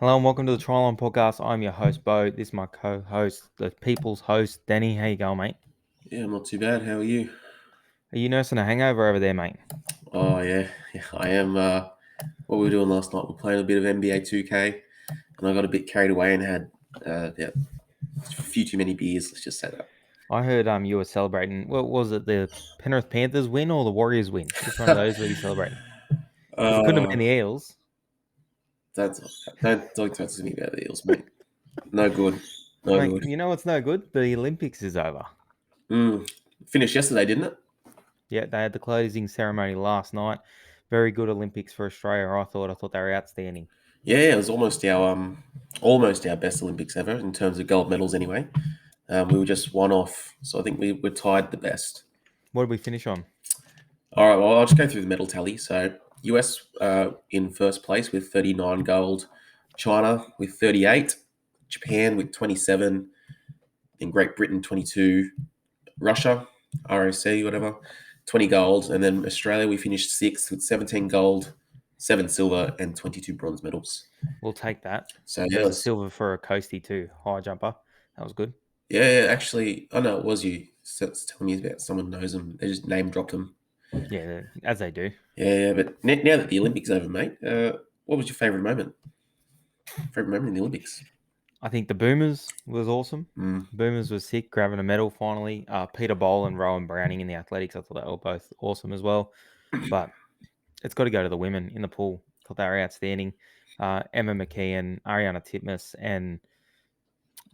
Hello and welcome to the TryLine podcast. I'm your host, Bo. This is my co-host, the people's host, Danny. How you going, mate? Yeah, I'm not too bad. How are you? Are you nursing a hangover over there, mate? Oh yeah, I am. What we were doing last night, we were playing a bit of NBA 2K, and I got a bit carried away and had a few too many beers. Let's just say that. I heard you were celebrating. What was it, the Penrith Panthers win or the Warriors win? Which one of those were you celebrating? Because it couldn't have uh, been the Eels. don't talk to me about the Eels, mate. No good, no Mate, good. you know what's no good? The Olympics is over. Mm. Finished yesterday, didn't it? Yeah, they had the closing ceremony last night. Very good Olympics for Australia, I thought. I thought they were outstanding. Yeah, it was almost our best Olympics ever in terms of gold medals. Anyway, we were just one off, so I think we were tied the best. What did we finish on? All right, well, I'll just go through the medal tally. So, US in first place with 39 gold, China with 38, Japan with 27, and Great Britain 22, Russia, ROC, whatever, 20 gold. And then Australia, we finished sixth with 17 gold, 7 silver, and 22 bronze medals. We'll take that. So, There yeah, was a silver for a coastie too, high jumper. That was good. yeah, actually, I know it was you telling me about someone knows them. They just name dropped them. Yeah, as they do. Yeah, but now that the Olympics over, mate, what was your favourite moment? Favorite moment in the Olympics? I think the Boomers was awesome. Mm. Boomers was sick, grabbing a medal finally. Peter Bowl and Rowan Browning in the athletics, I thought they were both awesome as well. But it's got to go to the women in the pool. Thought they were outstanding. Emma McKeon, Ariana Titmus, and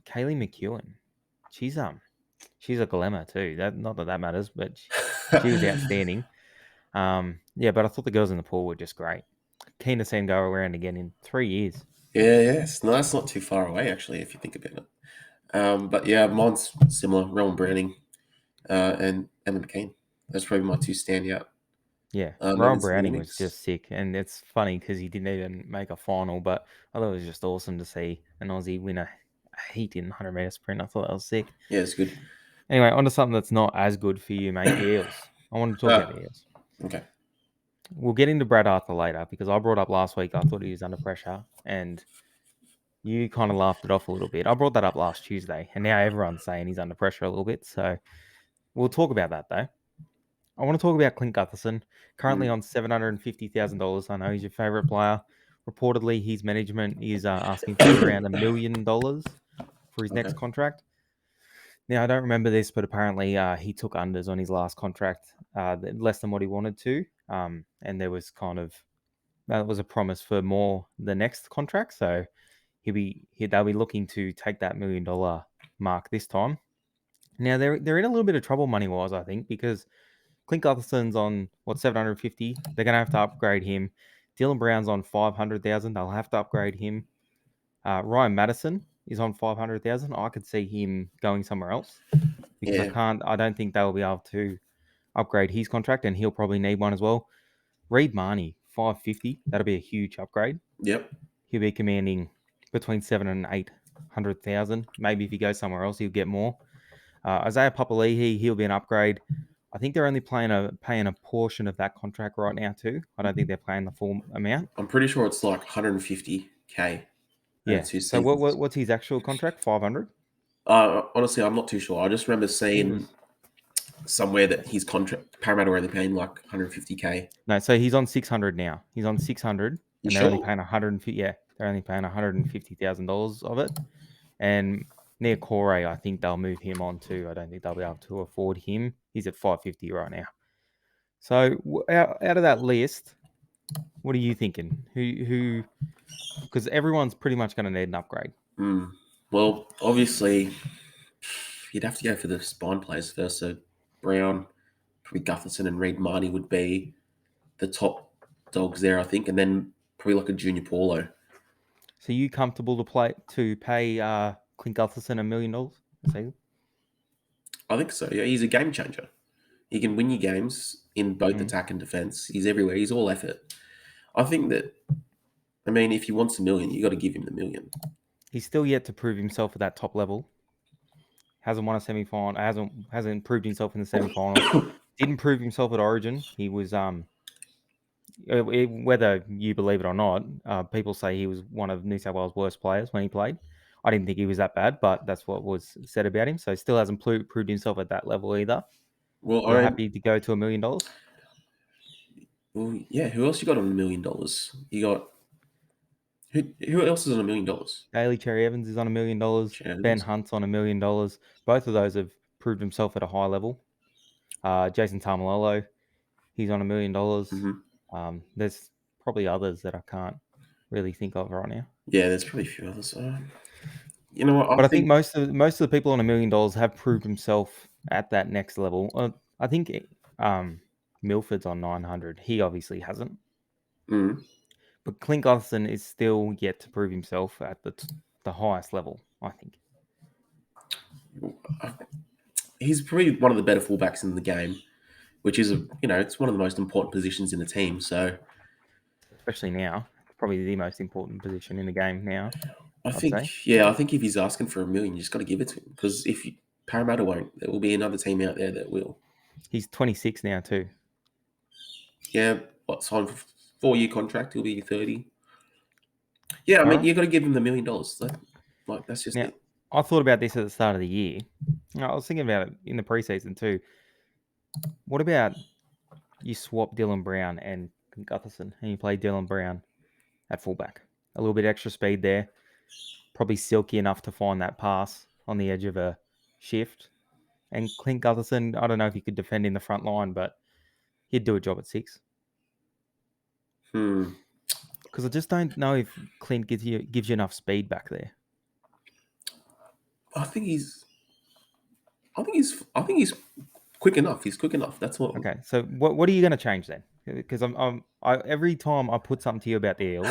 Kaylee McEwen. She's she's a glamour too. That not that that matters, but she was outstanding. Yeah, but I thought the girls in the pool were just great. Keen to see them go around again in 3 years. Yeah, it's nice, not too far away actually, if you think about it. But yeah, mine's similar. Rowan Browning and Emma McKean. That's probably my two standout Yeah, Rowan moments in the Browning was Olympics. just sick, and it's funny because he didn't even make a final, but I thought it was just awesome to see an Aussie win a heat in 100-meter sprint. I thought that was sick. Yeah, it's good. Anyway, on to something that's not as good for you, mate. The Eels. I want to talk about Ah, the Eels. okay. We'll get into Brad Arthur later because I brought up last week. I thought he was under pressure, and you kind of laughed it off a little bit. I brought that up last Tuesday, and now everyone's saying he's under pressure a little bit. So we'll talk about that though. I want to talk about Clint Gutherson, currently Mm, on $750,000. I know he's your favorite player. Reportedly, his management is asking for around $1 million for his okay. next contract. Now, I don't remember this, but apparently he took unders on his last contract, less than what he wanted to. And there was that was a promise for more the next contract. So they'll be looking to take that $1 million mark this time. Now they're in a little bit of trouble money wise, I think, because Clint Gutherson's on 750. They're gonna have to upgrade him. Dylan Brown's on 500,000. They'll have to upgrade him. Ryan Madison is on 500,000. I could see him going somewhere else because Yeah. I don't think they'll be able to upgrade his contract, and he'll probably need one as well. Reed Marnie 550. That'll be a huge upgrade. Yep. He'll be commanding between 700,000 and 800,000. Maybe if he goes somewhere else, he'll get more. Isaiah Papali'i, he'll be an upgrade. I think they're only paying a portion of that contract right now too. I don't think they're paying the full amount. I'm pretty sure it's like 150K over Yeah. two So seasons. what's his actual contract? 500. Honestly, I'm not too sure. I just remember I think it seeing was somewhere that his contract Parramatta were only paying like 150K. no. So he's on 600 now. He's on 600, You and they're only sure? paying 150. Yeah, they're only paying $150,000 of it. And near Corey, I think they'll move him on too. I don't think they'll be able to afford him. He's at 550 right now. So out of that list, what are you thinking? Who? Because everyone's pretty much going to need an upgrade. Mm. Well, obviously, you'd have to go for the spine players first. So Brown, probably Gutherson, and Reed Marnie would be the top dogs there, I think, and then probably like a Junior Paulo. So you comfortable to pay Clint Gutherson $1 million a season? I think so. Yeah, he's a game changer. He can win you games in both Mm. attack and defense. He's everywhere. He's all effort. I think that. I mean, if he wants a million, you got to give him the million. He's still yet to prove himself at that top level. Hasn't won a semi-final. Hasn't proved himself in the semi-finals. Didn't prove himself at Origin. He was whether you believe it or not, people say he was one of New South Wales' worst players when he played. I didn't think he was that bad, but that's what was said about him. So he still hasn't proved himself at that level either. Well, You're happy to go to $1 million? well, yeah. Who else you got on $1 million? You got who else is on $1 million? Daly Cherry Evans is on $1 million. Ben Chance. Hunt's on $1 million. Both of those have proved himself at a high level. Jason Tamalolo, he's on $1 million. There's probably others that I can't really think of right now. Yeah, there's probably a few others. You know what? But I I think think. most of the people on $1 million have proved himself at that next level. I think Milford's on 900. He obviously hasn't. Mm, But Clint Gutherson is still yet to prove himself at the highest level, I think. he's probably one of the better fullbacks in the game, which is it's one of the most important positions in the team. So Especially now. It's probably the most important position in the game now, I'd say. I think if he's asking for $1 million, you just got to give it to him because if Parramatta won't, there will be another team out there that will. He's 26 now too. Yeah, signed for 4-year contract? He'll be 30. Yeah, I All mean, right. you got to give him the $1 million. That's just Now, it. I thought about this at the start of the year. I was thinking about it in the preseason too. What about you swap Dylan Brown and Gutherson and you play Dylan Brown at fullback? A little bit extra speed there. Probably silky enough to find that pass on the edge of a shift. And Clint Gutherson, I don't know if he could defend in the front line, but he'd do a job at 6. Hmm. Because I just don't know if Clint gives you enough speed back there. I think he's. I think he's quick enough. He's quick enough. That's what. Okay, so what are you going to change then? Because every time I put something to you about the Eels,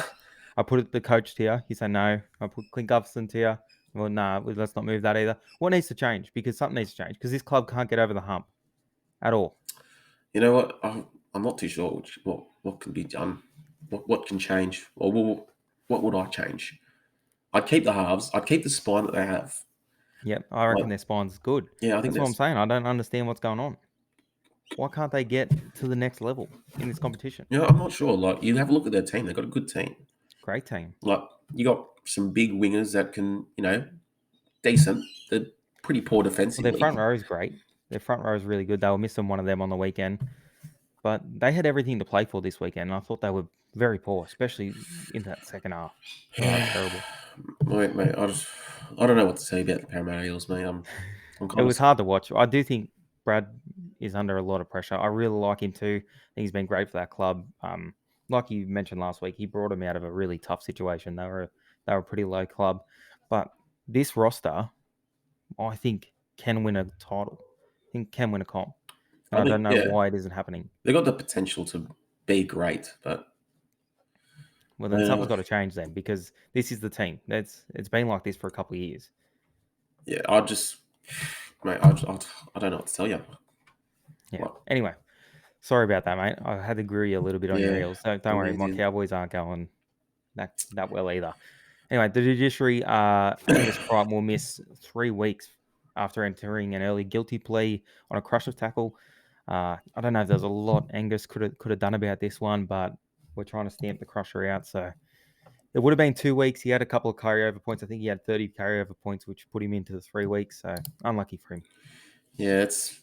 I put the coach to you. You say no. I put Clint Gutherson to you. Well, nah, let's not move that either. What needs to change? Because something needs to change. Because this club can't get over the hump at all. You know what? I'm not too sure what can be done. What can change? Or what would I change? I'd keep the halves. I'd keep the spine that they have. Yep, I Like, reckon their spine's good. yeah, I think That's what I'm that's. saying. I don't understand what's going on. Why can't they get to the next level in this competition? I'm not sure. Like, you have a look at their team. They've got a good team. Great team. Like, you got some big wingers that can, decent. They're pretty poor Well, their defensively. front row is great. Their front row is really good. They were missing one of them on the weekend. But they had everything to play for this weekend. And I thought they were very poor, especially in that second half. Oh, it was terrible. Mate, I don't know what to say about the Parramatta Eels, mate. I'm It kind of. was hard to watch. I do think Brad is under a lot of pressure. I really like him too. I think he's been great for that club. Like you mentioned last week, he brought him out of a really tough situation. They were a pretty low club. But this roster, I think, can win a title. I think can win a comp. And I I think, don't know yeah, why it isn't happening. they got the potential to be great, but Well, then uh, something's got to change then because this is the team. It's been like this for a couple of years. yeah, mate, I don't know what to tell you. Yeah. What? Anyway, sorry about that, mate. I had to agree a little bit on your Yeah, Eels. Don't worry, you my did. Cowboys aren't going that well either. Anyway, the judiciary, Angus Crichton will miss 3 weeks after entering an early guilty plea on a crusher tackle. I don't know if there's a lot Angus could have done about this one, but we're trying to stamp the crusher out. So it would have been 2 weeks. He had a couple of carryover points. I think he had 30 carryover points, which put him into the 3 weeks. So unlucky for him. Yeah, it's.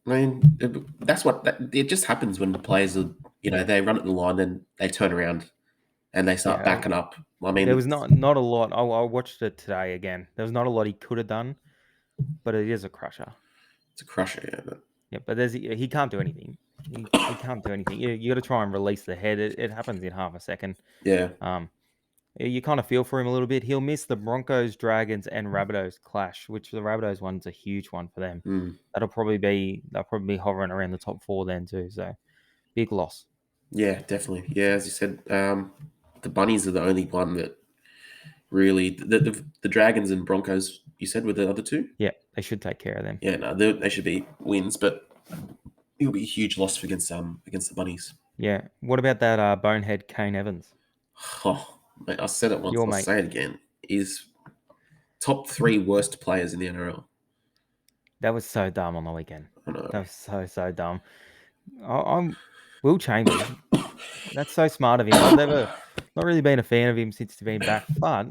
I mean, it just happens when the players are, Yeah, they run at the line, then they turn around and they start yeah. backing up. I There mean, was not a lot. I watched it today again. There was not a lot he could have done, but it is a crusher. it's a crusher. Yeah, but Yeah, but he can't do anything. He can't do anything. You got to try and release the head. It happens in half a second. yeah, Um, you kind of feel for him a little bit. He'll miss the Broncos, Dragons, and Rabbitohs clash, which the Rabbitohs one's a huge one for them. mm, They'll probably be hovering around the top 4 then too. So big loss. yeah, definitely. Yeah, as you said, the Bunnies are the only one that really the Dragons and Broncos. You said were the other two. Yeah, they should take care of them. Yeah, no, they should be wins, but it'll be a huge loss against the Bunnies. Yeah. What about that bonehead Kane Evans? Oh, mate, I said it once. Your I'll mate. say it again. Is top 3 worst players in the NRL. That was so dumb on the weekend. I know. That was so dumb. I'm Will Chambers. That's so smart of him. I've never, not really been a fan of him since he's been back, but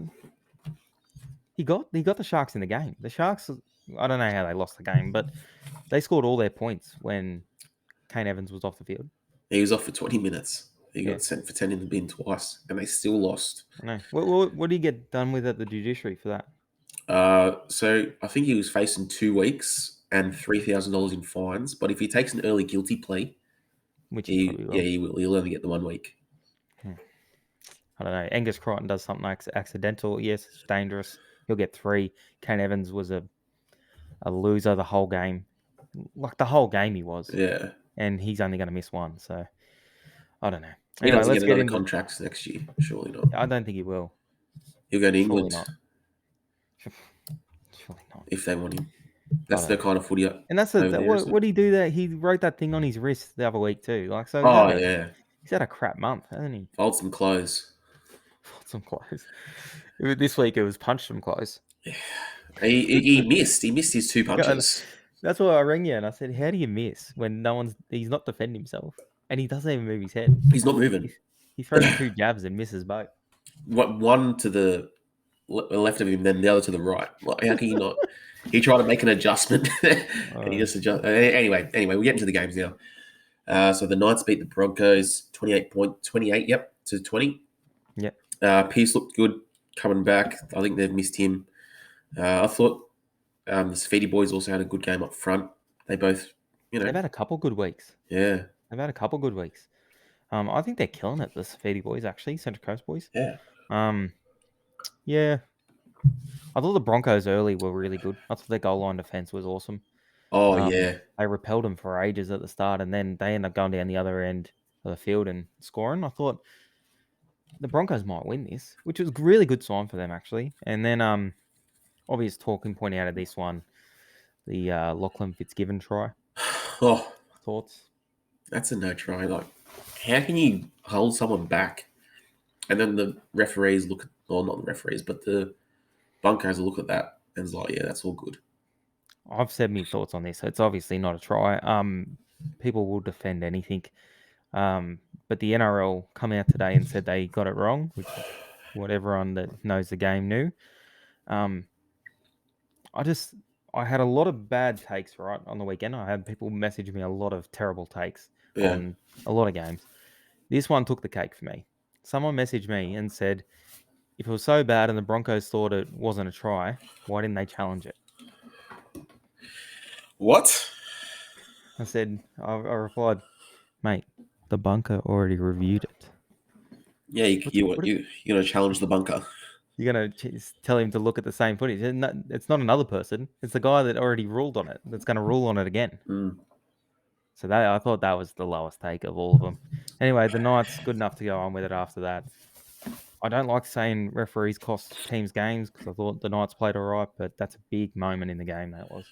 he got the Sharks in the game. The Sharks, I don't know how they lost the game, but they scored all their points when Kane Evans was off the field. He was off for 20 minutes. He Yeah, got sent for 10 in the bin twice, and they still lost. I know. What do you get done with at the judiciary for that? So I think he was facing 2 weeks and $3,000 in fines. But if he takes an early guilty plea, Which he probably will. he will. He'll only get the 1 week. I don't know. Angus Crichton does something accidental. Yes, it's dangerous. He'll get 3. Kane Evans was a loser the whole game. Like the whole game he was. Yeah, And he's only going to miss 1. So, I don't know. he Anyway, doesn't get let's get another into... contract next year. Surely not. I don't think he will. He'll go to Surely England not. Surely not. if they want him. That's the know. kind of footy over And that's there, what isn't it? did he do that? He wrote that thing on his wrist the other week too. Like, so Oh yeah, he's had a crap month, hasn't he? fold some clothes. Some clothes. This week it was punch some clothes. He missed. He missed his 2 punches. That's why I rang you and I said, "How do you miss when he's not defending himself and he doesn't even move his head? He's not moving. He throws 2 jabs and misses both." One to the left of him, then the other to the right. Like, how can you not? He tried to make an adjustment, and he just adjust. Anyway, we're getting to the games now. So the Knights beat the Broncos 28, yep, to 20. Yep. Pearce looked good coming back. I think they've missed him. I thought the Safety boys also had a good game up front. They both, They've had a couple good weeks. yeah. They've had a couple good weeks. I think they're killing it, the Safety boys, actually, Central Coast boys. Yeah. Yeah. I thought the Broncos early were really good. I thought their goal line defense was awesome. Oh, yeah. They repelled them for ages at the start, and then they ended up going down the other end of the field and scoring. I thought the Broncos might win this, which was a really good sign for them, actually. And then, obvious talking point out of this one, the Lachlan Fitzgibbon try. Oh, Thoughts? that's a no try. Like, how can you hold someone back? And then the referees look at, well, not the referees, but the bunkers will look at that and it's like, yeah, that's all good. I've said my thoughts on this. It's obviously not a try. People will defend anything. But the NRL come out today and said they got it wrong, which is what everyone that knows the game knew. I had a lot of bad takes, right, on the weekend. I had people message me a lot of terrible takes Yeah. on a lot of games. This one took the cake for me. Someone messaged me and said, if it was so bad and the Broncos thought it wasn't a try, why didn't they challenge it? What? I replied, mate, the bunker already reviewed it. Yeah, you're going to challenge the bunker. You're going to tell him to look at the same footage. It's not another person. It's the guy that already ruled on it that's going to rule on it again. So I thought that was the lowest take of all of them. Anyway, the Knights, good enough to go on with it after that. I don't like saying referees cost teams games because I thought the Knights played all right, but that's a big moment in the game, that was.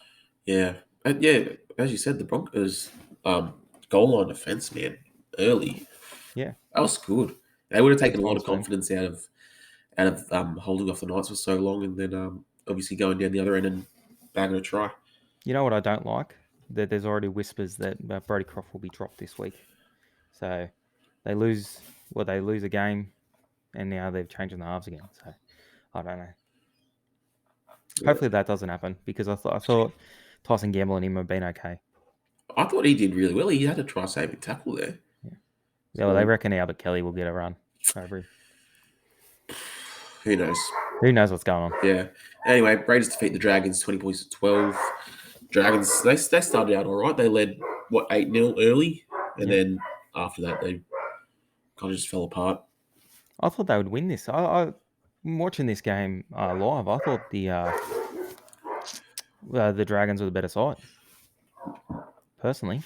Yeah. And yeah, as you said, the Broncos goal line defense, man, early. Yeah. That was good. They would have taken Good a lot times of for them. confidence out of holding off the Knights for so long and then obviously going down the other end and bagging a try. You know what I don't like? That there's already whispers that Brodie Croft will be dropped this week. So they lose a game, and now they've changed in the halves again. So I don't know. Hopefully that doesn't happen because I thought Tyson Gamble and him have been okay. I thought he did really well. He had a try-saving tackle there. Yeah, well, they reckon Albert Kelly will get a run over him. Who knows? Who knows what's going on? Yeah. Anyway, Raiders defeat the Dragons 20 points to 12. Dragons, they started out all right. They led, 8-0 early? And then after that, they kind of just fell apart. I thought they would win this. I'm watching this game live. I thought the Dragons were the better side, personally.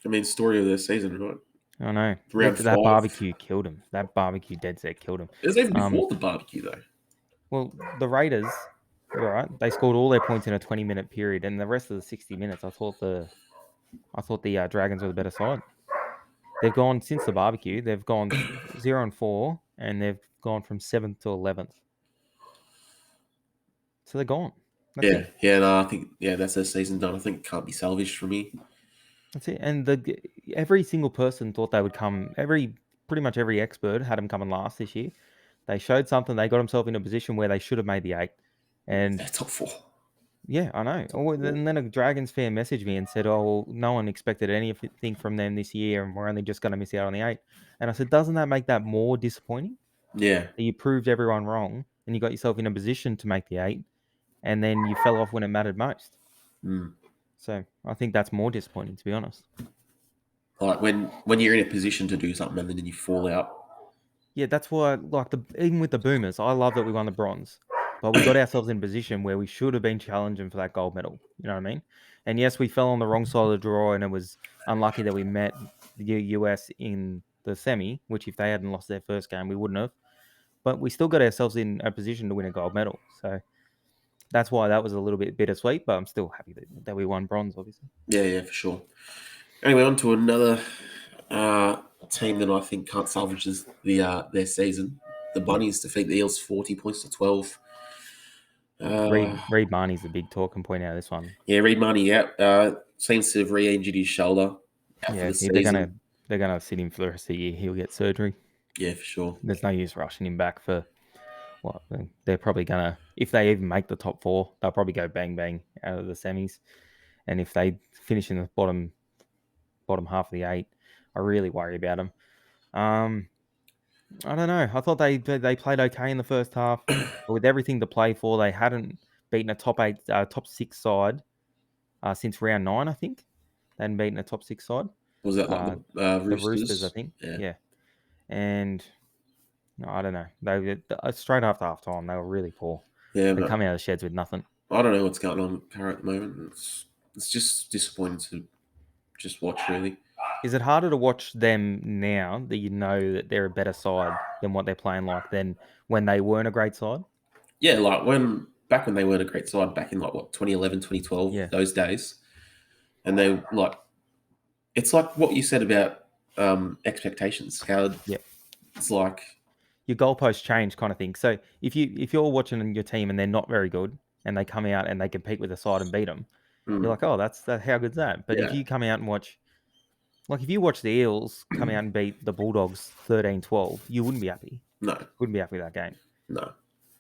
I mean, story of the season, right? I know. Round That 5. barbecue killed him. That barbecue dead set killed him. It was even before the barbecue, though. Well, the Raiders, right? They scored all their points in a 20-minute period, and the rest of the 60 minutes, I thought the Dragons were the better side. They've gone since the barbecue. They've gone 0-4, and they've gone from 7th to 11th. So they're gone. That's it. Yeah. No, I think that's their season done. I think it can't be salvaged for me. That's it. And every single person thought they would come. Pretty much every expert had them coming last this year. They showed something. They got themselves in a position where they should have made the 8. And They're top 4. yeah, I know. Top Oh, 4. and then a Dragons fan messaged me and said, "Oh, well, no one expected anything from them this year, and we're only just going to miss out on the 8." And I said, "Doesn't that make that more disappointing? Yeah. That you proved everyone wrong, and you got yourself in a position to make the 8, and then you fell off when it mattered most." Mm. So I think that's more disappointing, to be honest. Like when you're in a position to do something and then you fall out. Yeah, that's why, like, even with the Boomers, I love that we won the bronze, but we got ourselves in a position where we should have been challenging for that gold medal. You know what I mean? And yes, we fell on the wrong side of the draw, and it was unlucky that we met the US in the semi, which if they hadn't lost their first game, we wouldn't have. But we still got ourselves in a position to win a gold medal. So that's why that was a little bit bittersweet, but I'm still happy that we won bronze, obviously. Yeah, for sure. Anyway, on to another team that I think can't salvage their season. The Bunnies defeat the Eels 40 points to 12. Reed Marnie's the big talking point out of this one. Yeah, Reed Marnie out. Seems to have re-injured his shoulder out for Yeah, the season. they're gonna sit him for the rest of the year. He'll get surgery. Yeah, for sure. There's no use rushing him back for what they're probably gonna. If they even make the top 4, they'll probably go bang bang out of the semis. And if they finish in the bottom half of the 8, I really worry about them. I don't know. I thought they played okay in the first half, but with everything to play for, they hadn't beaten a top 6 side since round 9. I think they hadn't beaten a top 6 side. Was that like Uh, the the Roosters, I Roosters? think. Yeah. Yeah, and no, I don't know. They straight after half time, they were really poor. Yeah, They but come out of the sheds with nothing. I don't know what's going on with Parramatta at the moment. It's just disappointing to just watch, really. Is it harder to watch them now that you know that they're a better side than what they're playing like than when they weren't a great side? Yeah, like back when they weren't a great side, back in like what 2011, 2012, Yeah, those days, and they like it's like what you said about expectations. How yeah. it's like, Your goalposts change, kind of thing. So if you're watching your team and they're not very good, and they come out and they compete with the side and beat them, you're mm, like, oh, that's that. How good's that? But if yeah, you come out and watch, like if you watch the Eels come out and beat the Bulldogs 13-12, you wouldn't be happy. no, Wouldn't be happy with that game. no,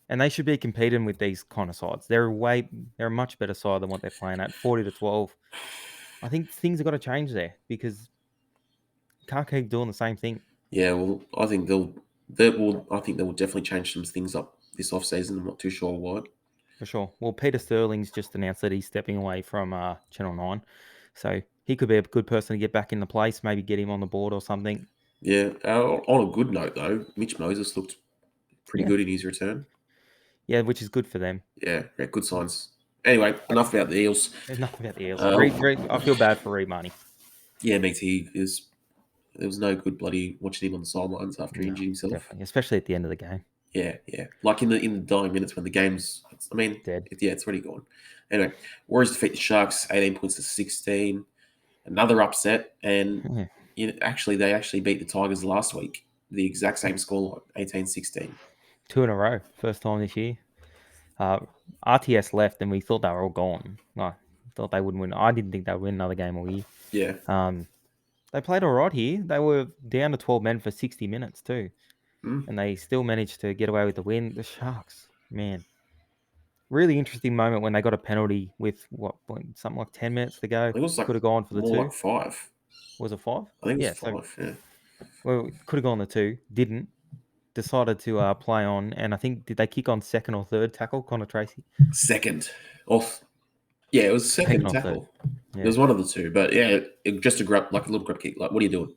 And they should be competing with these kind of sides. They're a much better side than what they're playing at 40-12. I think things have got to change there because you can't keep doing the same thing yeah. Well, I think they will definitely change some things up this off season. I'm not too sure what. for sure. Well, Peter Sterling's just announced that he's stepping away from Channel 9. So he could be a good person to get back in the place, maybe get him on the board or something. Yeah. On a good note, though, Mitch Moses looked pretty Yeah. good in his return. Yeah, which is good for them. Yeah, good signs. Anyway, enough about the Eels. Enough about the Eels. Uh, I feel bad for Reed Marnie. yeah, me too. There was no good bloody watching him on the sidelines after he No, injured himself. definitely. Especially at the end of the game. Yeah. Like in the dying minutes when the game's, I mean, Dead. it's already gone. Anyway, Warriors defeat the Sharks, 18 points to 16. Another upset, and Yeah. they actually beat the Tigers last week. The exact same scoreline, 18-16. 2 in a row. First time this year. RTS left and we thought they were all gone. I thought they wouldn't win. I didn't think they would win another game all year. Yeah. They played all right here. They were down to 12 men for 60 minutes too. Mm. And they still managed to get away with the win. The Sharks, man. Really interesting moment when they got a penalty with something like 10 minutes to go. It was like Could have gone for the more 2. like 5. Was it 5? I think it was Yeah, so 5. Yeah. well, could have gone the 2. Didn't. Decided to play on. And I think, did they kick on second or third tackle, Connor Tracy? Second. Off. Yeah, it was second Second or third. tackle. It Yeah. was one of the two, but yeah, just a grab, like a little grab kick. Like, what are you doing?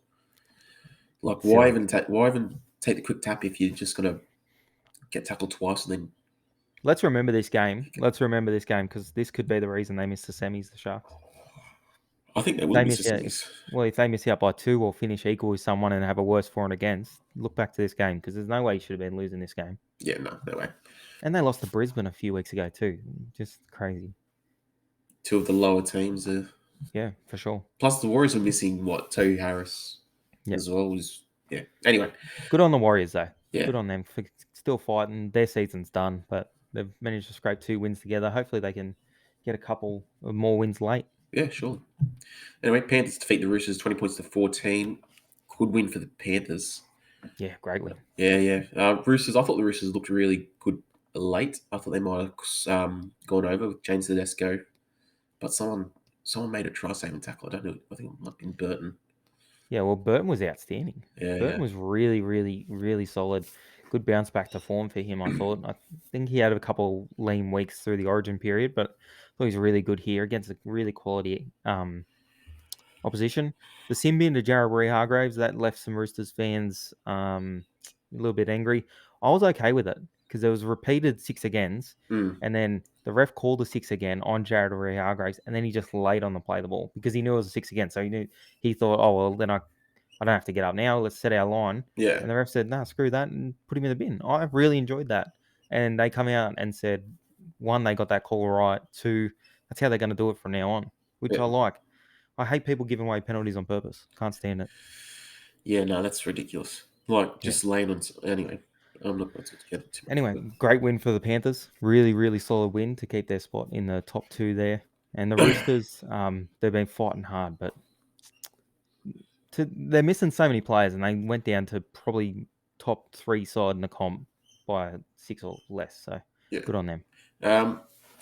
Like, Silly. why even take the quick tap if you're just gonna get tackled twice and then? Let's remember this game. Let's remember this game because this could be the reason they missed the semis, the Sharks. I think they If will they miss the miss out, semis. if they miss out by 2 or finish equal with someone and have a worse for and against, look back to this game because there's no way you should have been losing this game. Yeah, no way. And they lost to Brisbane a few weeks ago too. Just crazy. Two of the lower teams. Yeah, for sure. Plus, the Warriors are missing Tohu Harris Yeah. as well. Yeah. Anyway, Good on the Warriors though. yeah, Good on them for still fighting. Their season's done, but they've managed to scrape 2 wins together. Hopefully they can get a couple of more wins late. Yeah, surely. Anyway, Panthers defeat the Roosters 20 points to 14. Good win for the Panthers. Yeah, great win. Yeah. Roosters, I thought the Roosters looked really good late. I thought they might have gone over with James Tedesco. But someone made a try-saving tackle. I don't know. I think it might have been Burton. Yeah, well, Burton was outstanding. Yeah. Burton was really, really, really solid. Good bounce back to form for him, I thought. I think he had a couple lean weeks through the origin period, but I thought he was really good here against a really quality opposition. The sin bin to Jared Hargraves, that left some Roosters fans a little bit angry. I was okay with it because there was repeated 6 agains, Mm. and then the ref called a 6 again on Jared Hargraves, and then he just laid on the play the ball because he knew it was a 6 again. So he thought, oh well, then I don't have to get up now. Let's set our line. Yeah. And the ref said, nah, screw that, and put him in the bin. I really enjoyed that. And they come out and said, one, they got that call right. Two, that's how they're going to do it from now on, which Yeah. I like. I hate people giving away penalties on purpose. Can't stand it. Yeah, no, that's ridiculous. Like, just laying on... Anyway, I'm not going to get it too much. Anyway, But... great win for the Panthers. Really, really solid win to keep their spot in the top 2 there. And the Roosters, they've been fighting hard, but they're missing so many players, and they went down to probably top 3 side in the comp by 6 or less. So Yeah. good on them.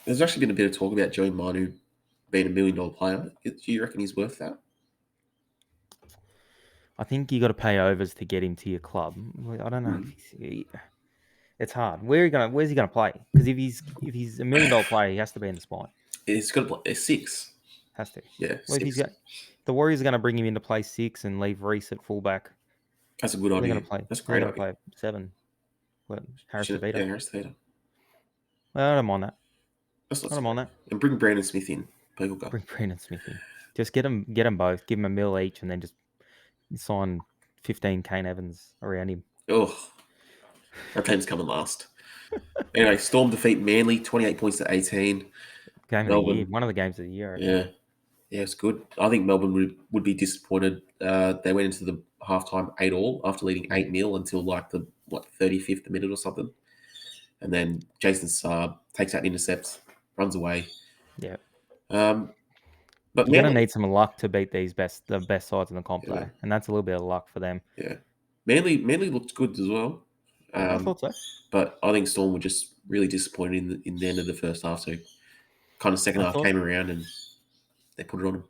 There's actually been a bit of talk about Joey Manu being $1 million player. Do you reckon he's worth that? I think you got to pay overs to get him to your club. I don't know. It's hard. Where's he gonna play? Because if he's $1 million player, he has to be in the spine. He's got to play 6. Has to. Yeah, Well, if 6. the Warriors are going to bring him in to play 6 and leave Reese at fullback. That's a good They're going idea. to play. That's a They're great going to idea. play 7. What, Harris Yeah, DeVito? Harris DeVito. Well, I don't mind that. That's not I don't mind that. And bring Brandon Smith in. Play hooker. Bring Brandon Smith in. Just get them both. Give them $1 million each, and then just sign 15 Kane Evans around him. Oh, that team's coming last. Anyway, Storm defeat Manly 28 points to 18. Game of the year. One of the games of the year. Yeah, it's good. I think Melbourne would be disappointed. They went into the halftime 8-all after leading 8-0 until like the 35th minute or something, and then Jason Saab takes out intercepts, runs away. Yeah. But you're going to need some luck to beat the best sides in the comp, Yeah. though, and that's a little bit of luck for them. Yeah, Manly looked good as well. Yeah, I thought so. But I think Storm were just really disappointed in the end of the first half. So kind of second half came around and they put it on them.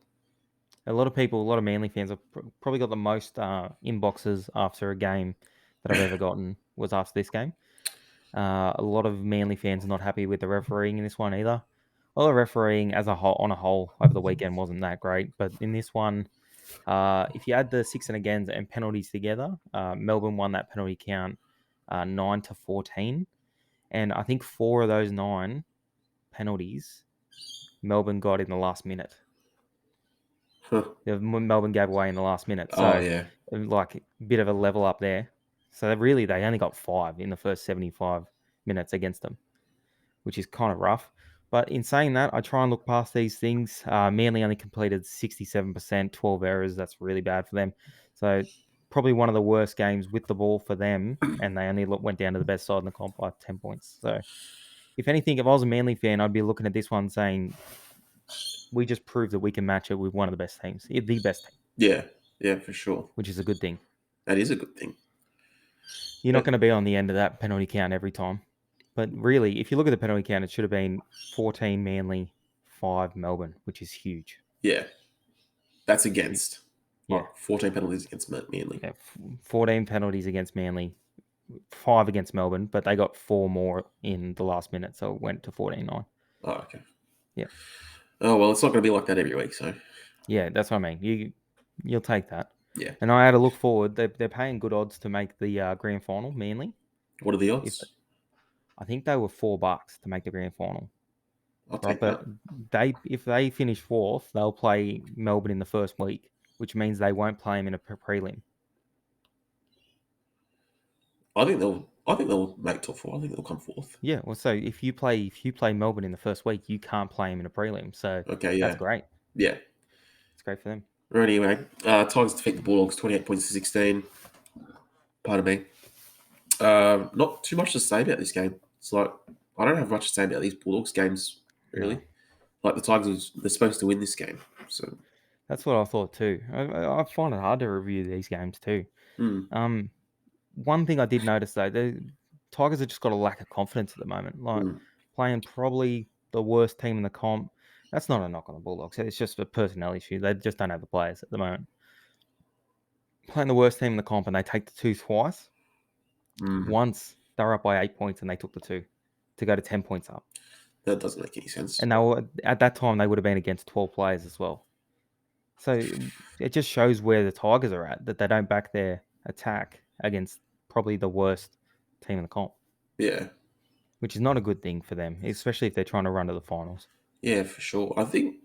A lot of Manly fans have probably got the most inboxes after a game that I've ever gotten was after this game. A lot of Manly fans are not happy with the refereeing in this one either. Well, the refereeing as a whole over the weekend wasn't that great, but in this one, if you add the 6 and agains and penalties together, Melbourne won that penalty count 9-14, and I think 4 of those 9 penalties Melbourne got in the last minute. Huh. Melbourne gave away in the last minute, so like a bit of a level up there. So they only got 5 in the first 75 minutes against them, which is kind of rough. But in saying that, I try and look past these things. Manly only completed 67%, 12 errors. That's really bad for them. So probably one of the worst games with the ball for them, and they only went down to the best side in the comp by 10 points. So if anything, if I was a Manly fan, I'd be looking at this one saying, we just proved that we can match it with one of the best teams, the best team. Yeah, for sure. Which is a good thing. That is a good thing. You're not going to be on the end of that penalty count every time. But really, if you look at the penalty count, it should have been 14 Manly, 5 Melbourne, which is huge. Yeah. That's against. Yeah. 14 penalties against Manly. Yeah, 14 penalties against Manly, 5 against Melbourne, but they got 4 more in the last minute, so it went to 14-9. Oh, okay. Yeah. Oh, well, it's not going to be like that every week, so. Yeah, that's what I mean. You'll take that. Yeah. And I had to look forward. They're paying good odds to make the grand final, Manly. What are the odds? I think they were $4 to make the grand final. I'll take that. But if they finish 4th, they'll play Melbourne in the first week, which means they won't play them in a prelim. I think they'll make top 4. I think they'll come 4th. Yeah, well, so if you play Melbourne in the first week, you can't play them in a prelim. So that's great. Yeah, it's great for them. Anyway, Tigers defeat the Bulldogs 28 points to 16. Pardon me. Not too much to say about this game. It's like I don't have much to say about these Bulldogs games, really. Like the Tigers, they're supposed to win this game. So, That's what I thought too. I find it hard to review these games too. Um, One thing I did notice though, the Tigers have just got a lack of confidence at the moment. Like playing probably the worst team in the comp. That's not a knock on the Bulldogs. It's just a personnel issue. They just don't have the players at the moment. Playing the worst team in the comp and they take the two twice. Once they were up by 8 points and they took the two to go to 10 points up. that doesn't make any sense. And they were, at that time, they would have been against 12 players as well. So it just shows where the Tigers are at, that they don't back their attack against probably the worst team in the comp. Yeah. Which is not a good thing for them, especially if they're trying to run to the finals. Yeah, for sure. I think,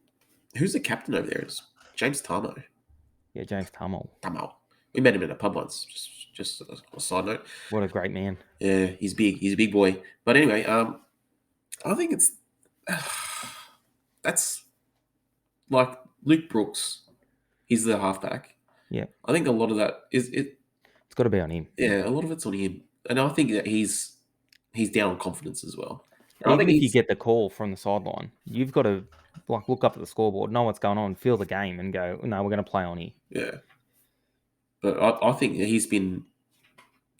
who's the captain over there? It's James Tarmo. Yeah, James Tamo. Tamo. We met him in a pub once. Just a side note. What a great man. Yeah, he's big. He's a big boy. But anyway, I think it's that's like Luke Brooks. He's the halfback. Yeah. I think a lot of that is it. It's got to be on him. Yeah, a lot of it's on him, and I think that he's down on confidence as well. And I Even think if you he's get the call from the sideline, you've got to look up at the scoreboard, know what's going on, feel the game, and go, no, we're going to play on here. yeah. But I think he's been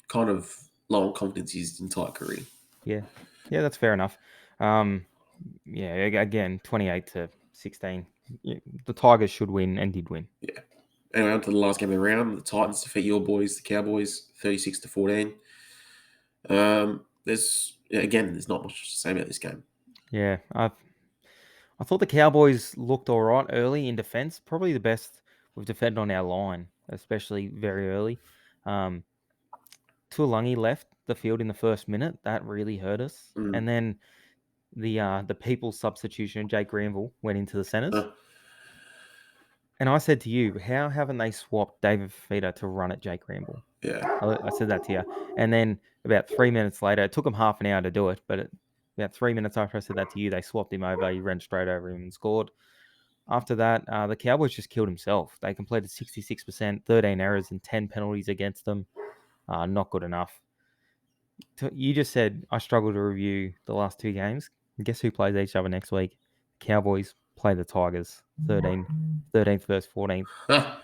kind of low on confidence his entire career. Yeah, that's fair enough. Yeah, again, 28-16. Yeah, the Tigers should win and did win. Yeah. Anyway, on to the last game of the round. The Titans defeat your boys, the Cowboys, 36-14. There's not much to say about this game. Yeah, I thought the Cowboys looked all right early in defense. Probably the best we've defended on our line, especially very early. Tuolungi left the field in the first minute. That really hurt us. And then the people's substitution, Jake Granville, went into the centres. And I said to you, how haven't they swapped David Fifita to run at Jake Granville? Yeah. I said that to you. And then about 3 minutes later, it took them half an hour to do it, but about 3 minutes after I said that to you, they swapped him over. He ran straight over him and scored. After that, the Cowboys just killed himself. They completed 66%, 13 errors and 10 penalties against them. Not good enough. You just said I struggle to review the last two games. Guess who plays each other next week? Cowboys play the Tigers, 13th versus 14th.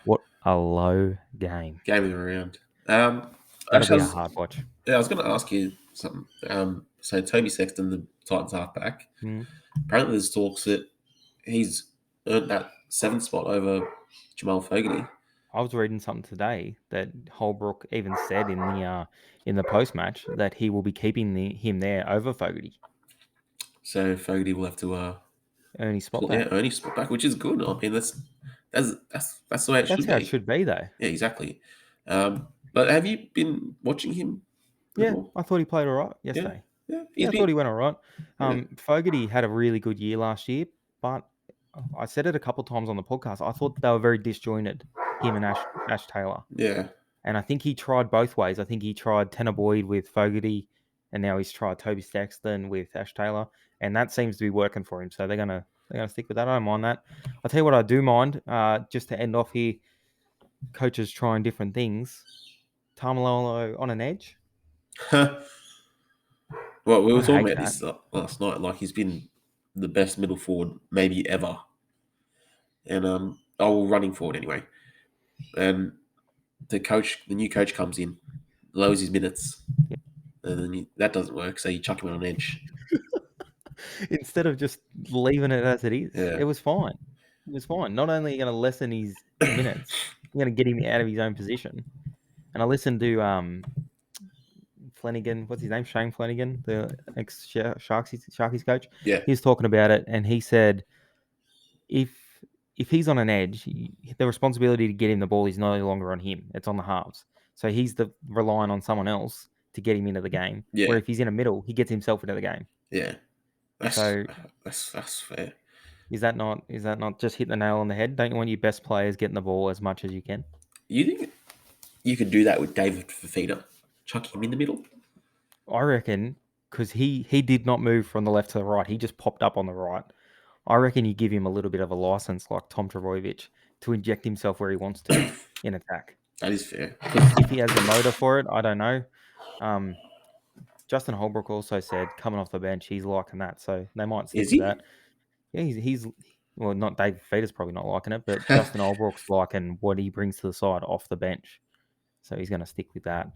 What a low game. Game of the round. That'll be a hard watch. Yeah, I was going to ask you something. So Toby Sexton, the Titans halfback, apparently there's talks that he's earned that 7th spot over Jamal Fogarty. I was reading something today that Holbrook even said in the post match that he will be keeping him there over Fogarty. So Fogarty will have to earn his spot back. Yeah, earn his spot back, which is good. I mean, that's the way it should be. That's how it should be, though. Yeah, exactly. But have you been watching him? Yeah, I thought he played all right yesterday. Yeah, I thought he went all right. Fogarty had a really good year last year, but I said it a couple of times on the podcast. I thought they were very disjointed, him and Ash Taylor. Yeah. And I think he tried both ways. I think he tried Tanner Boyd with Fogarty, and now he's tried Toby Sexton with Ash Taylor, and that seems to be working for him. So they're gonna stick with that. I don't mind that. I'll tell you what I do mind. Just to end off here, coaches trying different things. Tamalolo on an edge. Well, we were talking about this last night. Like, he's been the best middle forward maybe ever, and running forward anyway. And the new coach comes in, lowers his minutes, and then that doesn't work. So you chuck him on an edge instead of just leaving it as it is. Yeah. It was fine. It was fine. Not only are you going to lessen his minutes, you're going to get him out of his own position. And I listened to Flanagan, what's his name? Shane Flanagan, the ex-Sharkies coach. Yeah. He was talking about it, and he said if he's on an edge, the responsibility to get him the ball is no longer on him. It's on the halves. So he's relying on someone else to get him into the game. Yeah. Where if he's in the middle, he gets himself into the game. Yeah. That's fair. Is that not just hit the nail on the head? Don't you want your best players getting the ball as much as you can? You think you could do that with David Fifita? Chuck him in the middle? I reckon, because he did not move from the left to the right. He just popped up on the right. I reckon you give him a little bit of a license, like Tom Trbojevic, to inject himself where he wants to in attack. That is fair. If he has the motor for it, I don't know. Justin Holbrook also said, coming off the bench, he's liking that. So they might stick with that. Yeah, he's well, not David Feeder's probably not liking it, but Justin Holbrook's liking what he brings to the side off the bench. So he's going to stick with that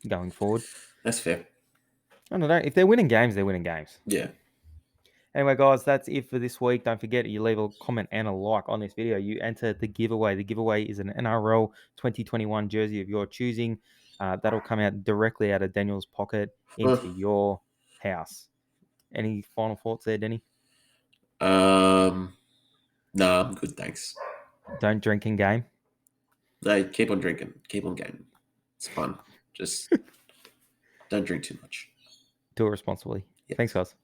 going forward. That's fair. I don't know. If they're winning games, they're winning games. Yeah. Anyway, guys, that's it for this week. Don't forget, you leave a comment and a like on this video. You enter the giveaway. The giveaway is an NRL 2021 jersey of your choosing. That'll come out directly out of Daniel's pocket into your house. Any final thoughts there, Denny? Nah, I'm good, thanks. Don't drink in game. No, keep on drinking. Keep on gaming. It's fun. Just don't drink too much. Do it responsibly. Yeah. Thanks, guys.